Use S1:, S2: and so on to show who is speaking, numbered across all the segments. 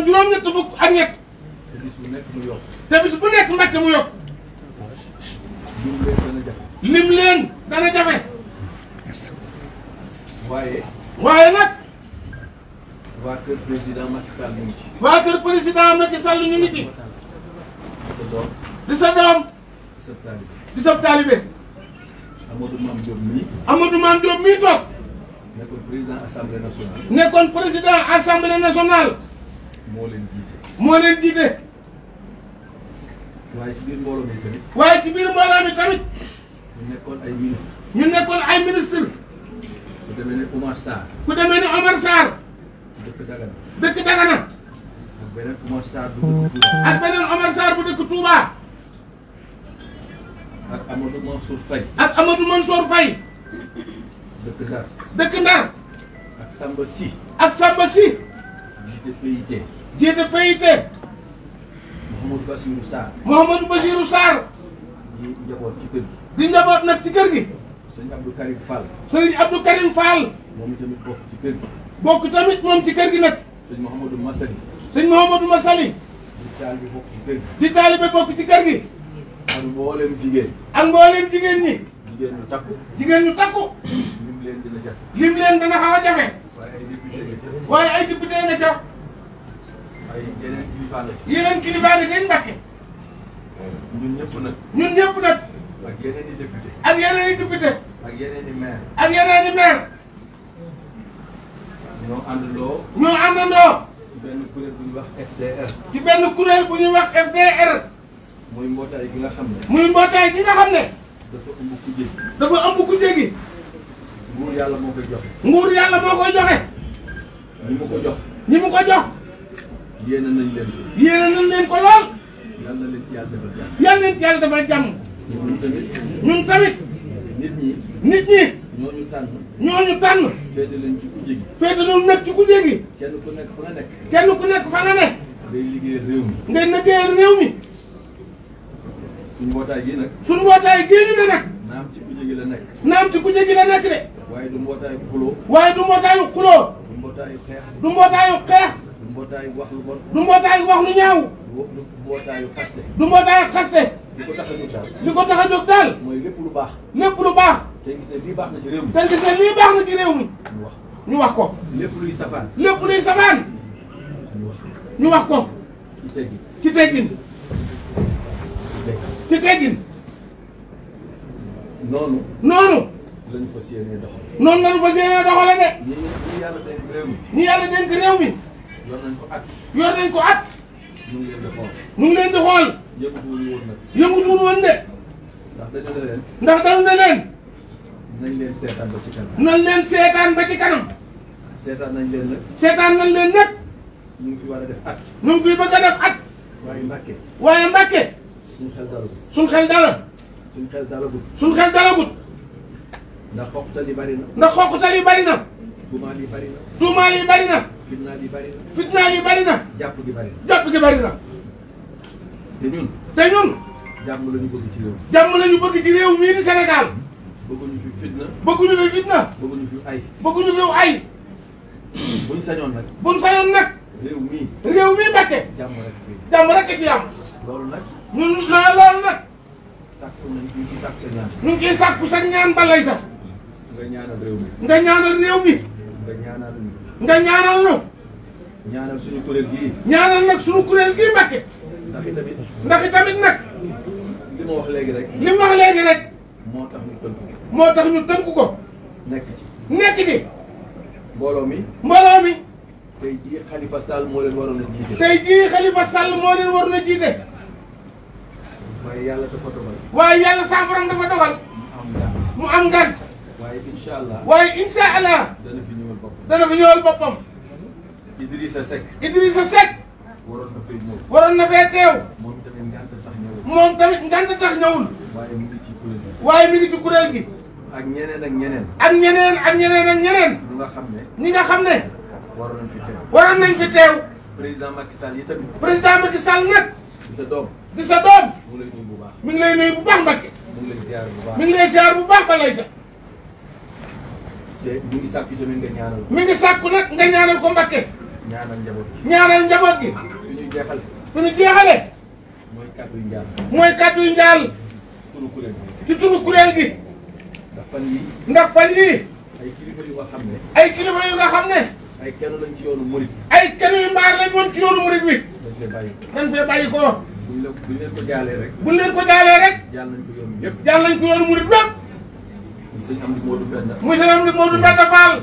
S1: juróom-ñett fukk ak ñett.
S2: te bis bu nekk mu yokk.
S1: te bis bu nekk Mbàkke mu yokk.
S2: lim leen dana jafe.
S1: lim leen dana jafe.
S2: waaye
S1: nag.
S2: waa kër président Macky Sall ñu ngi ci.
S1: waa kër président Macky Sall ñu ngi ci.
S2: di sa doom.
S1: di sa doom.
S2: di sa taalibe.
S1: di sa taalibe.
S2: Amadou Mame Diop mii.
S1: Amadou Mame Diop mii toog.
S2: nekkoon président assemblée nationale.
S1: nekkoon président assemblée nationale.
S2: moo leen jiite.
S1: moo leen jiite.
S2: waaye ci biir mbooloo mi tamit.
S1: waaye ci biir mbooloo mi tamit.
S2: ñu nekkoon ay ministre.
S1: ñu nekkoon ay ministre.
S2: ku demee ne Omar Sarr.
S1: ku demee ne Omar Sarr.
S2: dëkk Dagana.
S1: dëkk Dagana.
S2: ak beneen Omar Sarr bu dëkk Touba.
S1: ak beneen Omar Sarr bu dëkk Touba.
S2: ak Amadou Mansour Faye.
S1: ak Amadou Mansour Faye.
S2: dëkk Ndar.
S1: dëkk Ndar.
S2: ak Samba Sy.
S1: ak Samba Sy.
S2: jiite PIT.
S1: jiite PIT.
S2: Mouhamadou Bassirou Sarr.
S1: Mouhamadou Bassirou Sarr.
S2: di njaboot ci kër gi.
S1: di njaboot nag ci kër gi.
S2: sëñ Abdou Karim Fall.
S1: sëriñ Abdou Karim Fall.
S2: moom tamit bokk ci kër gi.
S1: bokk tamit moom ci kër gi nag.
S2: sëñ Mouhamadou Massali.
S1: sëñ Mouhamadou Massali.
S2: di taalibe bokk ci kër gi.
S1: di taalibe bokk ci kër gi.
S2: ak mboolem jigéen.
S1: ak mbooleem jigéen ñi.
S2: jigéen ñu takku.
S1: jigéen ñu takku.
S2: lim leen dina jafe.
S1: lim leen dana xaw a jafe.
S2: waaye ay député nga ca.
S1: waaye ay député nga ca.
S2: ay yeneen kilifa la ci.
S1: yeneen kilifa nga ca Mbàkke.
S2: ñun ñëpp nag.
S1: ñun ñëpp nag.
S2: ak yeneen i député.
S1: ak yeneen i député.
S2: ak yeneen i maire.
S1: ak yeneen i maire.
S2: ñoo àndandoo.
S1: ñoo àndandoo.
S2: ci benn kuréel bu ñuy wax FDR.
S1: ci benn kuréel bu ñuy wax FDR.
S2: mooy mbootaay gi nga xam ne.
S1: muy mbootaay gi nga xam ne.
S2: dafa ëmb ku jéggi.
S1: dafa ëmb ku jéggi.
S2: nguur yàlla moo koy joxe.
S1: nguur yàlla moo koy joxe.
S2: ñi mu ko jox.
S1: ñi mu ko jox.
S2: yéene nañ leen ko.
S1: yéene nañ leen ko lool.
S2: yal na leen ci yàlla defal jàmm.
S1: yal leen ci yàlla defal jàmm.
S2: ñun tamit.
S1: ñun tamit.
S2: nit ñi.
S1: nit ñi.
S2: ñooñu tànn.
S1: ñooñu tànn.
S2: féete leen ci ku jéggi.
S1: féete lu nekk ci ku jéggi.
S2: kenn ku nekk fa nga nekk.
S1: kenn ku nekk fa nga ne.
S2: ngay liggéey réew mi.
S1: ngay liggéeyal réew mi.
S2: suñ mbootaay gi nag.
S1: suñ mbootaay gii ñu ne nag.
S2: naam ci ku jéggi la nekk.
S1: naam ci ku jéggi la nekk de.
S2: waaye du mbootaayu xuloo.
S1: waaye du mbootaayu xuloo.
S2: du mbootaayu xeex.
S1: du mbootaayu xeex.
S2: du mbootaayu wax lu bon.
S1: du mbootaayu wax lu ñaaw.
S2: du mbootaayu xaste.
S1: du mbootaayu xaste.
S2: li ko tax a jóg daal.
S1: li ko tax a jóg daal.
S2: mooy lépp lu baax.
S1: lépp lu baax.
S2: te gis ne lii baax na ci réew mi.
S1: te gis ne lii baax na ci réew mi.
S2: ñu wax
S1: ñu wax ko.
S2: lépp luy safaan.
S1: lépp luy sabaan.
S2: ñu wax
S1: ñu wax ko.
S2: ci teggi.
S1: ci teggin.
S2: ci teggi.
S1: ci teggin.
S2: noonu.
S1: noonu.
S2: lañu fas yéenee doxal.
S1: noonu lañu fas yéenee doxale de.
S2: ñi yàlla dénk réew mi.
S1: ñi yàlla dénk réew mi.
S2: yor nañ ko at.
S1: yor nañ ko at.
S2: ñu ngi leen di xool.
S1: ñu ngi leen di xool.
S2: yëngatuwuñu woon nag.
S1: yëngutuwul woon de.
S2: ndax dañu ne leen.
S1: ndax dañu ne leen.
S2: nañ leen seetaan ba ci kanam.
S1: nañ leen seetaan ba ci kanam.
S2: seetaan nañ leen nag.
S1: seetaan nañ leen nag.
S2: ñu ngi fi war a def at.
S1: ñu ngi fi bëgg a def at.
S2: waaye Mbàkke.
S1: waaye Mbàkke.
S2: suñ xel dalagut.
S1: suñ xel dala.
S2: suñ xel dalagut.
S1: suñ xel dalagut.
S2: ndax xoqtal yi bari na.
S1: ndax xoqtal yi bari na.
S2: tuumaal yi bari na.
S1: tuumaal yi bari na.
S2: fitnaal yi bari na.
S1: fitnaal yi bari na.
S2: jàpp gi bari na.
S1: jàpp gi bari na.
S2: te ñun.
S1: te ñun.
S2: jàmm la ñu bëgg ci réew mi.
S1: jàmm la ñu bëgg ci réew mii di Sénégal.
S2: bëgguñu fi fitna.
S1: bëgguñu fi fitna.
S2: bëgguñu fi ay.
S1: bëgguñu fi ay.
S2: buñ sañoon nag.
S1: buñ sañoon nag.
S2: réew mii.
S1: réew mii Mbàkke.
S2: jàmm rek fi.
S1: jàmm rek a ci am.
S2: loolu nag.
S1: ñun loolu nag.
S2: sàkku nañ ñu ci sàkku sa ñaan.
S1: ñu ngi ciy sàkku sa ñaan balay sax.
S2: nga ñaanal réew mi.
S1: nga ñaanal réew mi.
S2: nga ñaanal ñu.
S1: nga ñaanal ñu.
S2: ñaanal suñu kuréel gii.
S1: ñaanal nag suñu kuréel gii Mbàkke.
S2: ndax itamit.
S1: ndax itamit nag.
S2: li ma wax léegi rek.
S1: li mu wax léegi rek.
S2: moo tax ñu tënk.
S1: moo tax ñu tënk ko.
S2: nekk ci.
S1: nekk ci.
S2: mbooloo mi.
S1: mbooloo mi.
S2: tey jii Khalifa Sall moo leen waroon a jiite.
S1: tey jii Khalifa Sall moo leen waroon a jiite.
S2: waaye yàlla dafa dogal.
S1: waaye yàlla saa borom dafa dogal.
S2: mu am ngaan.
S1: mu am ngan.
S2: waaye incha allah.
S1: waaye incha allah.
S2: dana fi ñëwal bopp.
S1: dana fi ñëwal boppam.
S2: Idrissa Seck.
S1: Idrissa Seck.
S2: waroon na fay ñëw.
S1: waroon na fee teew.
S2: moom tamit ngant tax ñëwul.
S1: moom tamit ngant tax ñëwul.
S2: waaye mu ngi ci kuréel gi.
S1: waaye mi ngi ci kuréel gi.
S2: ak ñeneen ak ñeneen.
S1: ak ñeneen ak ñeneen ak ñeneen.
S2: ñu nga xam ne.
S1: ñi nga xam ne.
S2: waroon nañ fi teew.
S1: waroon nañ fi teew.
S2: président Macky Sall yi tamit.
S1: président Macky Sall nag.
S2: di sa doom.
S1: di sa doom.
S2: mu ngi lay nuyu bu baax.
S1: mi ngi lay nuyu bu baax Mbàkke.
S2: mu ngi lay ziar bu baax.
S1: mi ngi lay ziar bu baax ba lay sax.
S2: te mu ngi sàkku tamit nga ñaanal ko.
S1: mi ngi sàkku nag nga ñaanal ko Mbàkke.
S2: ñaanal njaboot gi.
S1: ñaanal njaboot gi.
S2: fi ñu jeexal.
S1: fi ñu jeexale.
S2: mooy kàddu yu njaal.
S1: mooy kàddu yu njaal.
S2: turu kuréel gi.
S1: ci turu kuréel gi.
S2: ndax fan yii.
S1: ndax fan yii.
S2: ay kilifa yu nga xam ne.
S1: ay kilifa yu nga xam ne.
S2: ay kenn lañ ci yoonu murit.
S1: ay kenn yu mbaar lañ woon ci yoonu murit wi.
S2: dañ fee bàyyi.
S1: dañ fee bàyyi ko.
S2: buñ leen ko jaalee rek.
S1: buñ leen ko jaalee rek.
S2: jaal nañ ko yoonu yëpp.
S1: jaal nañ ko yoonu murit bépp.
S2: muy sëñ Amdi Modou Mbenda.
S1: muy sëñ Amdi Modou Mbenda Fall.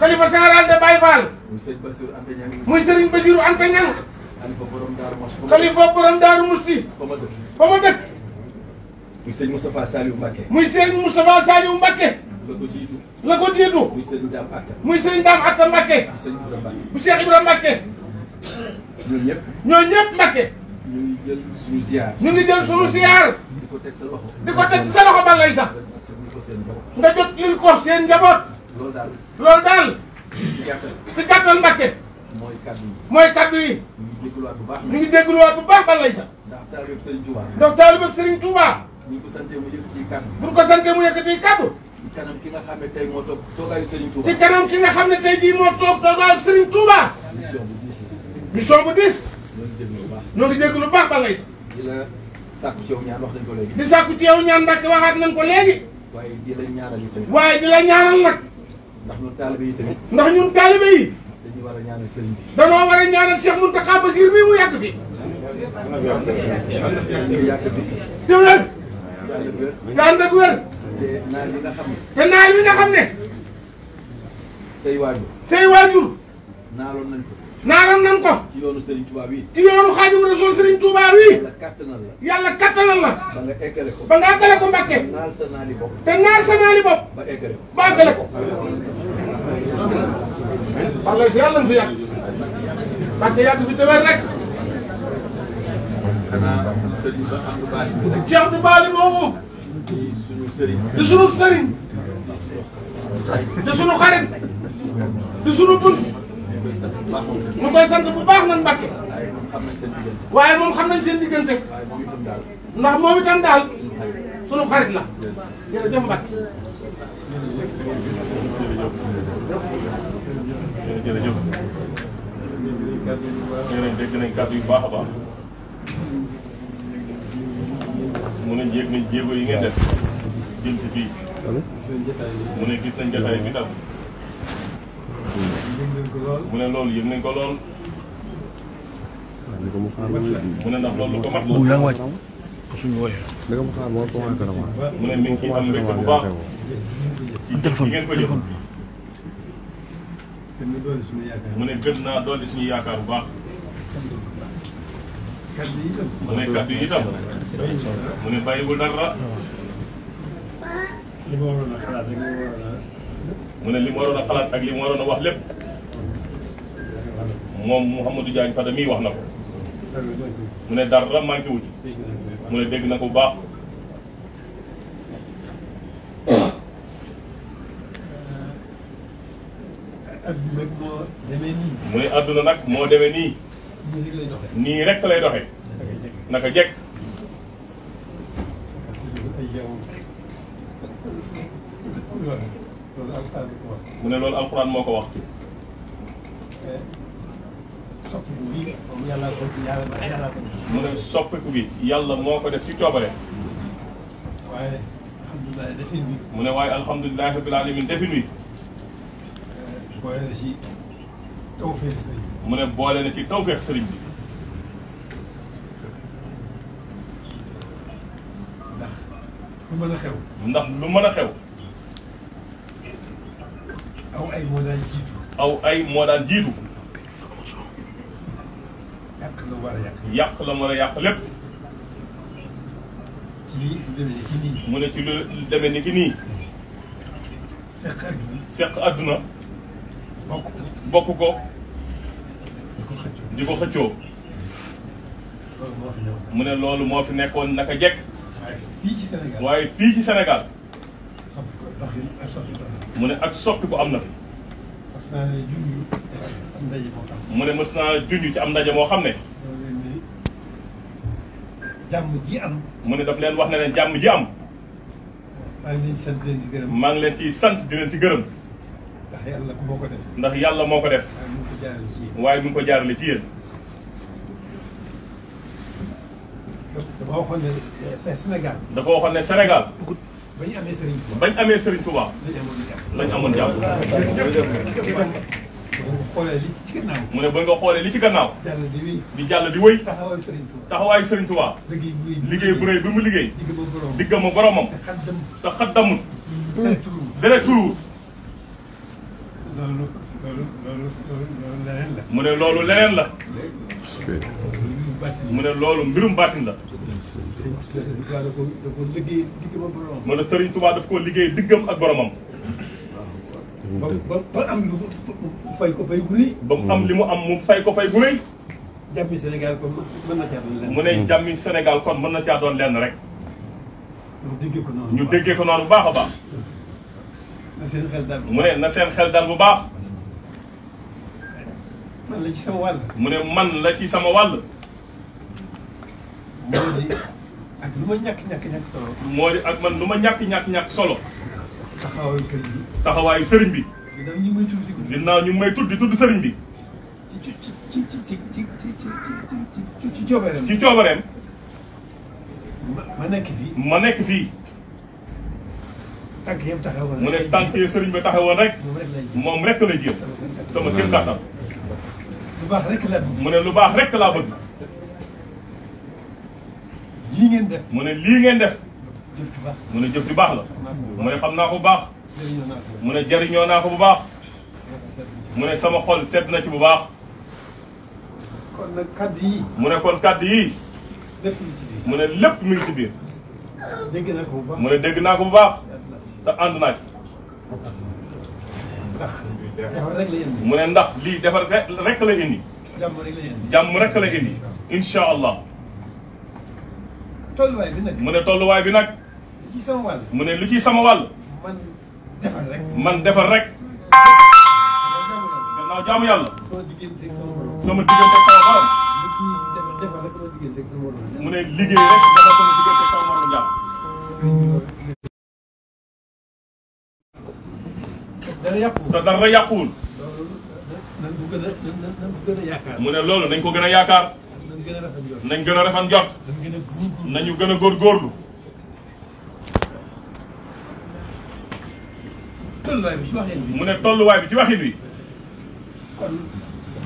S1: xalifa général de Baye Fall.
S2: muy sëñ Bassirou Anta Niang.
S1: muy sëriñ Bassirou Anta Niang.
S2: xalifa borom Daaru Musti.
S1: xalifa borom Daaru Musti.
S2: fa ma dëkk.
S1: fa ma dëkk.
S2: muy sëñ Moustapha Saliou Mbacké.
S1: muy sëriñ Moustapha Saliou Mbacké.
S2: la ko jiitu.
S1: la ko jiitu.
S2: muy sëñ Dame Atta.
S1: muy sëriñ Dame Atta Mbacké.
S2: muy sëñ Ibrahima Mbacké.
S1: bu Cheikh Ibrahima Mbacké.
S2: ñun ñëpp.
S1: ñoo ñëpp Mbacké.
S2: ñu ngi jël suñu ziar.
S1: ñu ngi jël suñu siyaar.
S2: di ko teg sa loxo.
S1: di ko teg sa loxo ba lay sax. nga jot lil ko seen njaboot.
S2: loolu daal.
S1: loolu daal.
S2: ci gàttal.
S1: ci gàttal Mbacké.
S2: mooy kaddu yi.
S1: mooy kaddu yi.
S2: ñu ngi jégaluwaat bu baax.
S1: ñu ngi dégluwaat bu baax ba lay sax.
S2: ndax taalibe Serigne Touba.
S1: donc taalibe Serigne Touba.
S2: ñu ngi ko santee mu yëkkati kaddu.
S1: bu ñu ko santee mu yëkkati kaddu.
S2: ci kanam ki nga xam ne tey moo toog toogaayu Serigne Touba.
S1: ci kanam ki nga xam ne tey jii moo toog toogaayu Serigne Touba.
S2: mission bu diis la.
S1: mission bu diis.
S2: ñoo ngi déglu bu baax.
S1: ñoo ngi déglu bu baax ba lay sax.
S2: di la sàkku ci yow ñaan wax nañ ko léegi.
S1: di sàkku ci yow ñaan Mbacké waxaat nañ ko léegi.
S2: waaye di la ñaanal yi tamit.
S1: waaye di la ñaanal nag.
S2: ndax ñun taalibe yi tamit.
S1: ndax ñun taalibe yi.
S2: dañuy war a ñaanal Serigne bi.
S1: danoo war a ñaanal Cheikh Mountakha Bassir mii mu yàgg fi.
S2: ñu yàgg fi.
S1: te wér.
S2: yàlla wér.
S1: te ànd ak wér.
S2: te naan li nga xam ne.
S1: te naal wi nga xam ne.
S2: say waajur.
S1: say waajur.
S2: naaloon nañ ko.
S1: naaloon nañ ko.
S2: ci yoonu Serigne Touba wi.
S1: ci yoonu Xaadimu Rasuul Serigne Touba wi.
S2: yàlla kàttanal la.
S1: yàlla kattanal la.
S2: ba nga eggale ko.
S1: ba nga àggale ko Mbacké.
S2: naal sa naali bopp.
S1: te naal sa naali bopp.
S2: ba eggale ko.
S1: ba àggale ko. walla si yàlla na fi yàgg. Mbacké yàgg fi te wér rek.
S2: xanaa Serigne Ba Abdou Bali bi rek.
S1: Cheikh Abdou Bali moomu.
S2: di suñu Serigne.
S1: di sunu sëriñ. di sunu xarit. di sunu bunt. ñu koy sant bu baax nag Mbacké.
S2: waaye moom xam nañ seen diggante.
S1: waaye moom xam nañ seen diggante.
S2: waaye moom itam daal.
S1: ndax moom itam daal.
S2: suñu xarit.
S1: sunu xarit la. jërëjëf Mbacké.
S3: jërëjëf dégg nañ kàddu yu baax a baax mu ne yéeg nañ jéego yi ngeen def jëm si fii mu ne gis nañ jotaay bi tam mu ne loolu yëg nañ ko lool mu ne ndax loolu lu ko mat la mu ne mi ngi ciy am mbégte bu baax ci ngeen ko jëf mu ne gën naa dolli suñu yaakaar bu baax mu ne kaddu yi itam mu ne bàyyiwul dara mu ne li mu waroon a xalaat ak li mu waroon a wax lépp moom Mouhamadou Diagne Fada mii wax na ko mu ne dara manqué wu ci mu ne dégg na ko bu baax
S4: adduna moo demee nii.
S3: mu ne adduna nag moo demee nii nii rek lay doxee naka jekk mu ne loolu alxuraan moo ko wax mu ne soppiku bi yàlla moo ko def ci coobare
S4: waaye alhamdulilah defin bi
S3: mu ne waaye alhamdulilahi rabbil alamin defin wi
S4: boole na ci tawfeex sëriñ bi
S3: mu ne boole na ci tawfeex sëriñ bi
S4: ndax lu mën a xew
S3: ndax lu mën a xew
S4: aw ay moo daan jiitu
S3: aw ay moo daan jiitu
S4: yàq la war a yàq
S3: yàq la mën a yàq lépp
S4: ci lu demee ni ki nii
S3: mu ne ci lu demee ni ki nii
S4: seq adduna
S3: seq adduna
S4: bokk
S3: bokk ko
S4: di ko xëccoo
S3: di ko xëccoo
S4: loolu moo fi ñëw
S3: mu ne loolu moo fi nekkoon naka jekk
S4: waaye fii ci Sénégal
S3: waaye fii ci Sénégal
S4: soppi ko dox yi ak soppi ko
S3: mu ne ak soppi ko am na fi
S4: parce que naa ne junj am ndaje moo xam
S3: mu ne mës naa junj ci am ndaje moo xam ne
S4: loolu leen ni jàmm ji am
S3: mu ne daf leen wax ne leen jàmm ji am
S4: maa ngi leen di sant leen di gërëm
S3: maa ngi leen ciy sant di leen ci gërëm
S4: ndax ndax yàlla moo ko def.
S3: ndax yàlla moo ko def. waaye mu ngi ko jaarale ci yéen.
S4: dafa waxoon ne Sénégal.
S3: dafa waxoon ne Sénégal.
S4: bañ amee Serigne Touba.
S3: bañ amee Serigne Touba. lañ amoon jàmm.
S4: xoolee li ci gannaaw.
S3: mu ne ba nga xoolee li ci gannaaw.
S4: jàll di wéy.
S3: di jàll di wéy.
S4: taxawaayu Serigne Touba.
S3: taxawaayu Serigne Touba. liggéey bu rëy bi mu liggéey. diggam ak boromam. te xaddamut. dara turuwut.
S4: loolu leneen la.
S3: mu ne loolu leneen la. mu ne loolu mbirum baatin la. mu ne Serigne Touba daf koo liggéey diggam ak boromam.
S4: ba am lu mu fay ko fay gu rëy.
S3: ba mu am li mu am mu fay ko fay gu rëy.
S4: jàmmi Sénégal kon mën na caa doon lenn.
S3: mu ne jàmmi Sénégal kon mën na caa doon lenn rek.
S4: ñu déggee ko noonu.
S3: ñu déggee ko noonu bu baax a baax.
S4: na seen xel dal.
S3: mu ne na seen xel dal bu baax.
S4: man la ci sama wàll.
S3: mu ne man la ci sama wàll.
S4: moo di ak lu ma ñàkk solo.
S3: moo di ak man lu ma ñàkk solo.
S4: taxawaayu sëriñ bi.
S3: taxawaayu sëriñ bi.
S4: ginnaaw ñu ngi may tudd.
S3: ginnaaw ñu ngi may tudd di tudd sëriñ bi.
S4: ci coobareem.
S3: ci coobareem.
S4: ma nekk fii.
S3: ma nekk fii.
S4: tànk yëpp taxawoon.
S3: mu ne tànk yi sëriñ bi taxawoon rek. moom rek lay jéem. sama kéem kàttan.
S4: lu baax rek laa bëgg.
S3: mu ne lu baax rek laa bëgg.
S4: lii ngeen def.
S3: mu ne lii ngeen def.
S4: jëf ju baax.
S3: mu ne jëf ju baax la. mu ne xam naa ko bu baax.
S4: jëriñoo naa ko.
S3: mu ne jëriñoo naa ko bu baax. mu ne sama xol sedd na ci bu baax.
S4: kon nag kaddu yi.
S3: mu ne kon kaddu yi.
S4: lépp lu ci biir.
S3: mu ne lépp mi ngi ci biir.
S4: dégg naa ko bu baax.
S3: mu ne dégg naa ko bu baax. te ànd naa ci.
S4: ndax defar rek la indi.
S3: mu ne ndax lii defar rek la indi.
S4: jàmm rek la indi.
S3: jàmm rek la indi. incha allah.
S4: tolluwaay bi nag.
S3: mu ne tolluwaay bi nag.
S4: li ci sama wàll.
S3: mu ne lu ci sama wàll.
S4: man defar rek.
S3: man defar rek. gannaaw jaamu yàlla.
S4: sama diggante ak sama borom.
S3: sama diggante ak sama borom.
S4: defar rek sama diggante ak sama borom.
S3: mu ne liggéey rek defar sama diggante ak sama borom jàmm.
S4: dara yàquwul.
S3: te dara yàquwul.
S4: loolu nan ko gën a yaakaar.
S3: mu ne loolu nañ ko gën a yaakaar.
S4: nañ gën a rafet njort.
S3: nañ gën a rafet njort.
S4: nañ gën a góorgóorlu.
S3: nañu gën a góorgóorlu.
S4: tolluwaay bi ci waxin bi.
S3: mu ne tolluwaay bi ci waxin wi.
S4: kon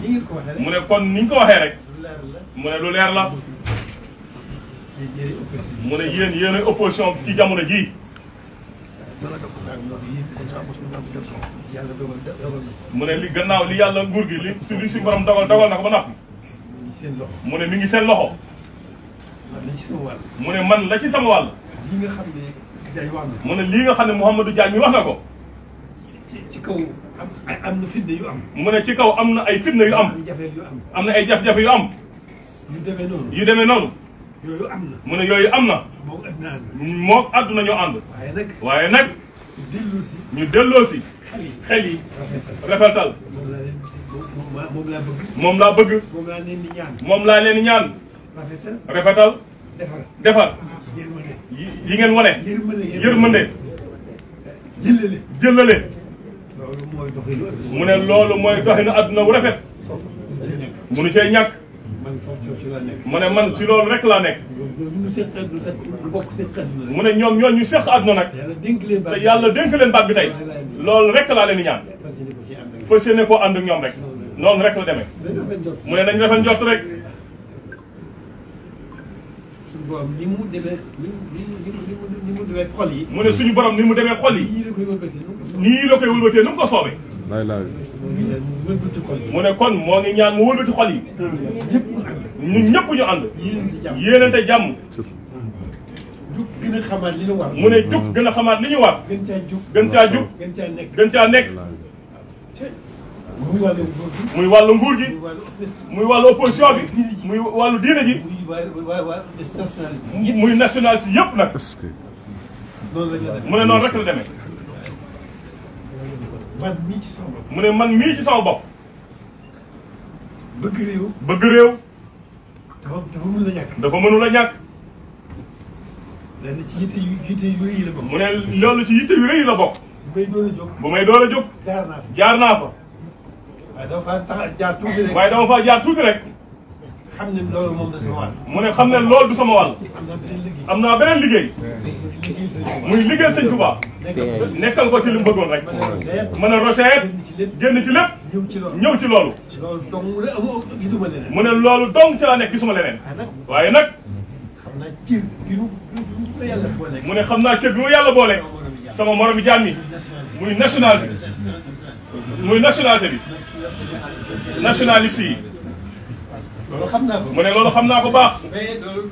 S4: ni ngeen ko waxee rek.
S3: mu ne kon niñ ko waxee rek.
S4: lu leer la.
S3: mu ne lu leer la.
S4: yéen opposition.
S3: mu ne yéen a opposition ci jamono jii.
S4: yàlla dogal na.
S3: mu ne li gannaaw li yàlla nguur gi li si borom dogal na ko ba noppi.
S4: seen loxo.
S3: mu ne mi ngi seen loxo.
S4: man la ci sama wàll.
S3: mu ne man la ci sama wàll.
S4: li nga xam ne Diagne wax na.
S3: mu ne lii nga xam ne Mouhamadou Diagne mi wax na ko.
S4: ci kaw am na fitna yu am.
S3: mu ne ci kaw am na ay fitna yu am.
S4: am jafe yu am.
S3: am na ay jafe-jafe yu am.
S4: yu demee noonu.
S3: yu demee noonu.
S4: yooyu am na.
S3: mu ne yooyu am na.
S4: moom àddina ànd.
S3: moo àdduna ñoo ànd. waaye nag. ñu delloo si. xel yi. rafetal.
S4: moom laa bëgg.
S3: moom laa bëgg.
S4: moom laa leen di ñaan.
S3: moom laa leen di ñaan. rafetal. defar. yi ngeen wane. yërmande. jëllale. mu ne loolu mooy doxinu adduna bu rafet. munu cee ñàkk. mu ne man ci loolu rek laa nekk. mu ne ñoom ñoo ñu seq adduna nag. te yàlla dénk leen baat bi tey. loolu rek laa leen di ñaan. fas yéene koo ànd ak ñoom rek. noonu rek la demee. mu ne nañ rafet njort rek.
S4: ni mu demee xol yi.
S3: mu ne suñu borom ni mu demee xol yi. nii la koy wëlbatee nu mu ko soobee. mu ne kon moo ngi ñaan mu wëlbati xol yi. ñun ñëpp ñu ànd. yéenante jàmm.
S4: jug gën a xamaat li ñu war.
S3: mu ne jug gën a xamaat li ñu war.
S4: gën caa jug.
S3: gën caa jug. gën caa nekk. muy wàllu nguur gi. muy wàllu opposition bi. muy wàllu diine ji. muy nationaliste yëpp nag. mu ne noonu rek la demee. mu ne man mii ci sama bopp.
S4: bëgg réew.
S3: bëgg réew.
S4: dafa mënul a ñàkk.
S3: dafa mënul a ñàkk.
S4: lenn ci yitte yu rëy yi la bokk.
S3: mu ne loolu ci yitte yu rëy yi la bokk. bu may door a jóg jaar naa fa
S4: waaye dama faa jaar tuuti rek.
S3: waaye dama faa jaar tuuti rek
S4: xam ne loolu moom da sama wàll.
S3: mu ne xam ne loolu du sama wàll am naa beneen liggéey muy liggéey sëñ Touba nekkal ko ci li mu bëggoon rek mën a roseet génn ci lépp ñëw ci loolu mu ne loolu dong ci laa nekk gisuma leneen waaye nag mu ne xam naa cër bi mu yàlla boole sama moromi jaam yi muy nationalité bi nationaliste yi
S4: loolu xam naa ko
S3: mu ne loolu xam naa ko baax
S4: mais loolu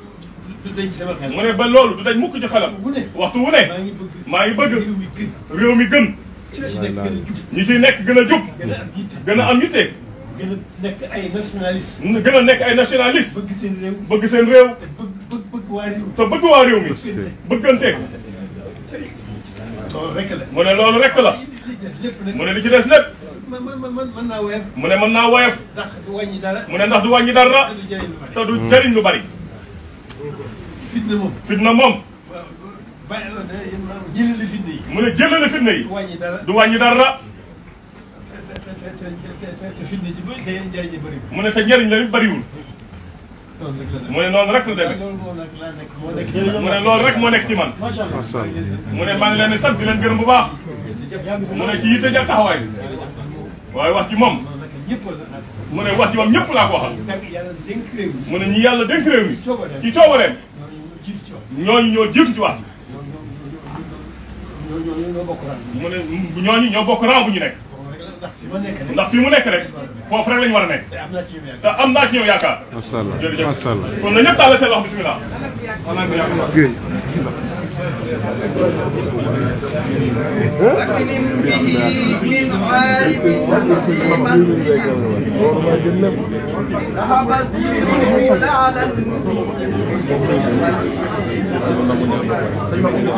S4: du dañ ci sama xel.
S3: mu ne ba loolu du dañ mukk ci xelam waxtu wu ne maa ngi bëgg réew mi gën ñi ci nekk gën a jub gën a am yitte
S4: gën a nekk ay nationaliste
S3: gën a nekk ay nationaliste
S4: bëgg seen réew
S3: bëgg seen réew
S4: bëgg waa réew
S3: te bëgg waa réew mi bëgganteeg
S4: loolu rek la
S3: mu ne loolu rek la mu ne li ci des lépp
S4: mën naa woyof
S3: mu ne mën naa woyof
S4: ndax du wàññi dara
S3: mu ne ndax du wàññi dara te du jëriñ lu bari fitna moom
S4: jëlale fitna yi
S3: mu ne jëlale fitna yi du wàññi dara
S4: te fitna ji te njëriñ ji bëriwul
S3: mu ne te njëriñ la bariwul mu ne noonu rek la demee mu ne loolu rek moo nekk ci man mu ne maa ngi leen di sant di leen gërëm bu baax mu ne ci yitte ja taxawaay waaye wax ci moom mu ne wax ci moom ñëpp laa ko waxal mu ne ñi yàlla dénk réew mi ci coobareem ñooñu ñoo jiitu ci wax mu ne ñooñu ñoo bokk rang bu ñu nekk ndax fi mu nekk rek foofu rek la ñu war a nekk te am naa ci ñëw yaakaar.
S5: macha allah
S3: jërëjëf
S5: macha allah
S3: kon na ñëpp taal seen wax bisimilah.
S6: أكرم به من عارف من ذهب الدين لعلا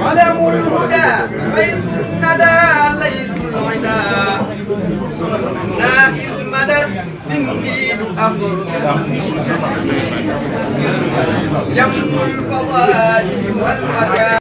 S6: علم الهدى ليس الندى ليس العدا نائل المدى السنديد أفضل يمن الفضائل والمكان